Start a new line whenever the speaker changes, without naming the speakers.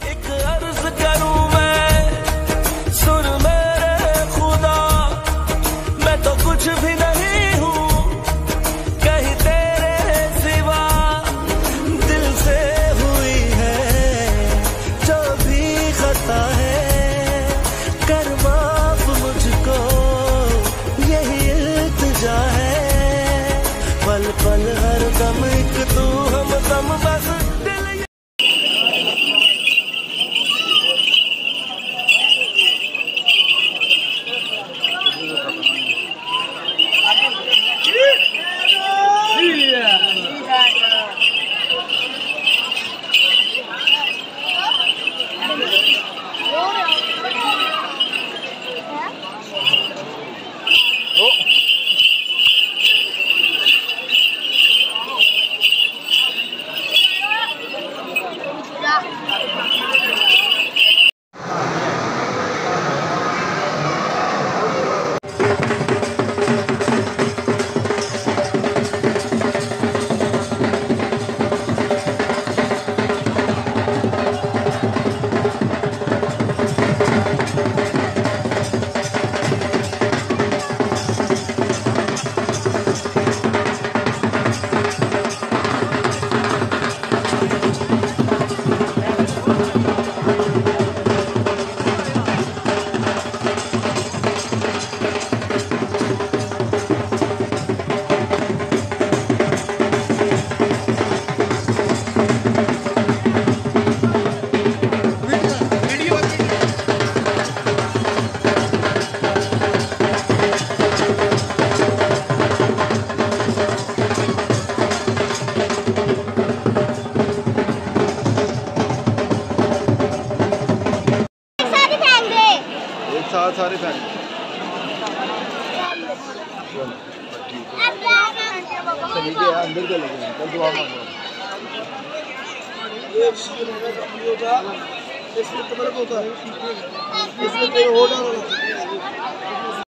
एक अर्ज करूं मैं, सुन मेरे खुदा, मैं तो कुछ भी नहीं हूँ कहीं तेरे सिवा। दिल से हुई है जो भी खता है, कर माफ मुझको, यही इल्तिजा है। पल पल हर दम एक तू हम दम बस दिल।
सारे फैन ठीक है अंदर के लगे कल दुआ मांगो ये शीर होगा इसमें तबरक होता है इसमें कोई और डालो